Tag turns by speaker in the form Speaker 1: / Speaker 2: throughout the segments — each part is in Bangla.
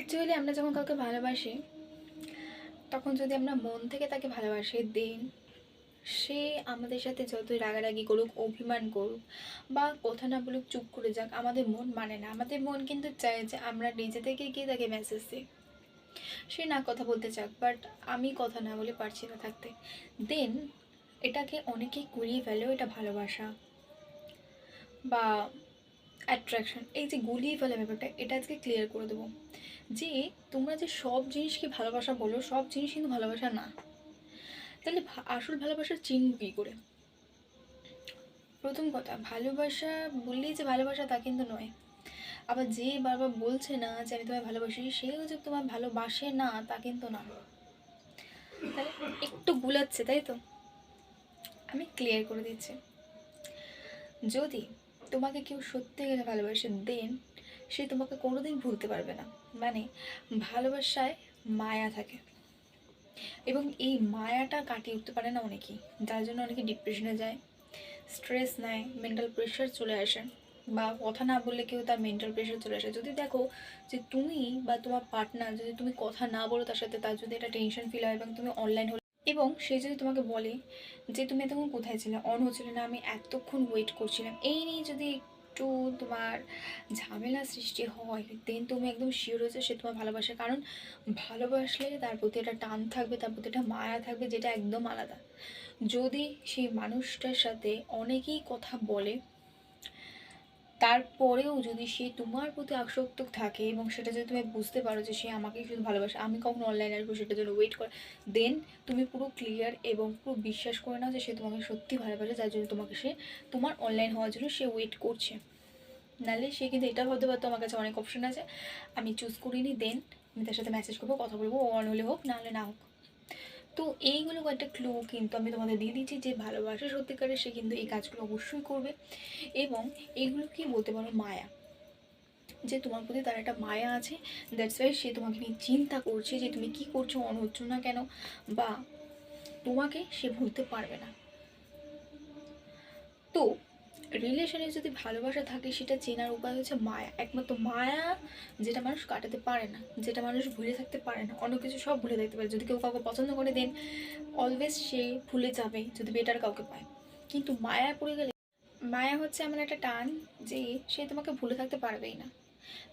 Speaker 1: অ্যাকচুয়ালি আমরা যখন কাউকে ভালোবাসি তখন যদি আমরা মন থেকে তাকে ভালোবাসি, দেন সে আমাদের সাথে যতই রাগারাগি করুক, অভিমান করুক বা কথা না বলুক, চুপ করে যাক, আমাদের মন মানে না। আমাদের মন কিন্তু চায় যে আমরা নিজে থেকে গিয়ে তাকে মেসেজ দিই, সে না কথা বলতে চাক, বাট আমি কথা না বলে পারছি না থাকতে। দেন এটাকে অনেকেই গুলিয়ে ফেলেও এটা ভালোবাসা বা অ্যাট্রাকশন। এই যে গুলিয়ে ফেলে ব্যাপারটা, এটা আজকে ক্লিয়ার করে দেবো যে তোমরা যে সব জিনিসকে ভালোবাসা বলো, সব জিনিস কিন্তু ভালোবাসা না। তাহলে আসল ভালোবাসার চিহ্ন কী করে? প্রথম কথা, ভালোবাসা বললেই যে ভালোবাসা তা কিন্তু নয়। আবার যে বারবার বলছে না যে আমি তোমায় ভালোবাসি, সেও যে তোমায় ভালোবাসে না তা কিন্তু না। তাহলে একটু গুলাচ্ছে, তাই তো? আমি ক্লিয়ার করে দিচ্ছি। যদি তোমাকে কেউ সত্যি গেলে ভালোবাসে, দেন সে তোমাকে কোনোদিন ভুলতে পারবে না। মানে ভালোবাসায় মায়া থাকে, এবং এই মায়াটা কাটিয়ে উঠতে পারে না অনেকেই, যার জন্য অনেকে ডিপ্রেশনে যায়, স্ট্রেস নেয়, মেন্টাল প্রেশার চলে আসে, বা কথা না বললে কেউ তার মেন্টাল প্রেশার চলে আসে। যদি দেখো যে তুমি বা তোমার পার্টনার, যদি তুমি কথা না বলো তার সাথে, তার যদি একটা টেনশন ফিল হয় এবং তুমি অনলাইন হলে, এবং সে যদি তোমাকে বলে যে তুমি এতক্ষণ কোথায় ছিলে, অন হচ্ছিলে না, আমি এতক্ষণ ওয়েট করছিলাম, এই নিয়ে যদি একটু তোমার ঝামেলা সৃষ্টি হয়, দেন তুমি একদম শিওর হয়েছে সে তোমার ভালোবাসে। কারণ ভালোবাসলে তার প্রতি একটা টান থাকবে, তার প্রতি একটা মায়া থাকবে, যেটা একদম আলাদা। যদি সেই মানুষটার সাথে অনেকেই কথা বলে, তারপরেও যদি সে তোমার প্রতি আসক্ত থাকে এবং সেটা যদি তুমি বুঝতে পারো যে সে আমাকেই শুধু ভালোবাসে, আমি কখন অনলাইনে আসবো সেটার জন্য ওয়েট করে, দেন তুমি পুরো ক্লিয়ার এবং পুরো বিশ্বাস করে নাও যে সে তোমাকে সত্যি ভালোবাসে, যার জন্য তোমাকে সে তোমার অনলাইন হওয়ার জন্য সে ওয়েট করছে। নাহলে সে কিন্তু এটা ভাবতে পারতো আমার কাছে অনেক অপশন আছে, আমি চুজ করিনি, দেন আমি তার সাথে মেসেজ করবো, কথা বলবো, অন হলে হোক, নাহলে না হোক। তো এইগুলো কয়েকটা ক্লু কিন্তু আমি তোমাদের দিয়ে দিচ্ছি, যে ভালোবাসা সত্যিকারের সে কিন্তু এই কাজগুলো অবশ্যই করবে। এবং এইগুলো কি বলতে পারো, মায়া, যে তোমার প্রতি তার একটা মায়া আছে, দ্যাটস ওয়াই সে তোমাকে নিয়ে চিন্তা করছে যে তুমি কি করছো, অন হচ্ছ না কেন, বা তোমাকে সে ভুলতে পারবে না। তো রিলেশনে যদি ভালোবাসা থাকে, সেটা চেনার উপায় হচ্ছে মায়া, একমাত্র মায়া, যেটা মানুষ কাটাতে পারে না, যেটা মানুষ ভুলে থাকতে পারে না। অন্য কিছু সব ভুলে থাকতে পারে, যদি কেউ কাউকে পছন্দ করে, দেন অলওয়েজ সে ভুলে যাবে যদি বেটার কাউকে পায়। কিন্তু মায়া পড়ে গেলে, মায়া হচ্ছে এমন একটা টান যে সে তোমাকে ভুলে থাকতে পারবেই না।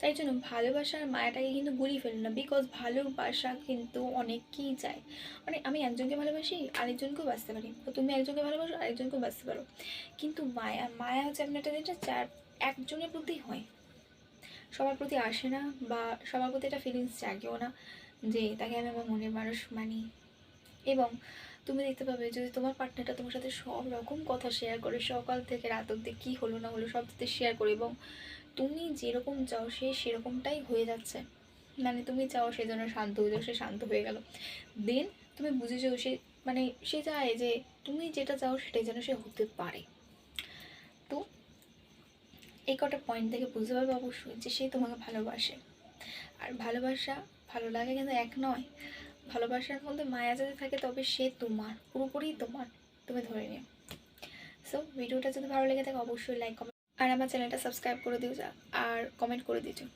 Speaker 1: তাই জন্য ভালোবাসার মায়াটাকে কিন্তু গুলিয়ে ফেলো না, বিকজ ভালোবাসা কিন্তু অনেককেই চায়। মানে আমি একজনকে ভালোবাসি, আরেকজনকেও বাঁচতে পারি, বা তুমি একজনকে ভালোবাসো, আরেকজনকেও বাঁচতে পারো। কিন্তু মায়া, মায়া হচ্ছে এমন একটা জিনিস যার একজনের প্রতি হয়, সবার প্রতি আসে না, বা সবার প্রতি একটা ফিলিংস জাগেও না যে তাকে আমি আমার মনের মানুষ মানি। এবং তুমি দেখতে পাবে যদি তোমার পার্টনারটা তোমার সাথে সব রকম কথা শেয়ার করে, সকাল থেকে রাত অব্দি কী হলো না হলো সব সাথে শেয়ার করে, এবং তুমি যেরকম চাও সে সেরকমটাই হয়ে যাচ্ছে, মানে তুমি চাও সে যেন শান্ত হয়ে যাও, সে শান্ত হয়ে গেল, দেন তুমি বুঝে যাও সে, মানে সে চায় যে তুমি যেটা চাও সেটাই যেন সে হতে পারে। তো এই কটা পয়েন্ট থেকে বুঝতে পারবে অবশ্যই যে সে তোমাকে ভালোবাসে। আর ভালোবাসা, ভালো লাগে কিন্তু এক নয়, ভালোবাসার মধ্যে মায়া যদি থাকে তবে সে তোমার, পুরোপুরি তোমার, তুমি ধরে নিও। সো ভিডিওটা যদি ভালো লেগে থাকে অবশ্যই লাইক, কমেন্ট, আর আমার চ্যানেলটা সাবস্ক্রাইব করে দিও, আর কমেন্ট করে দিও।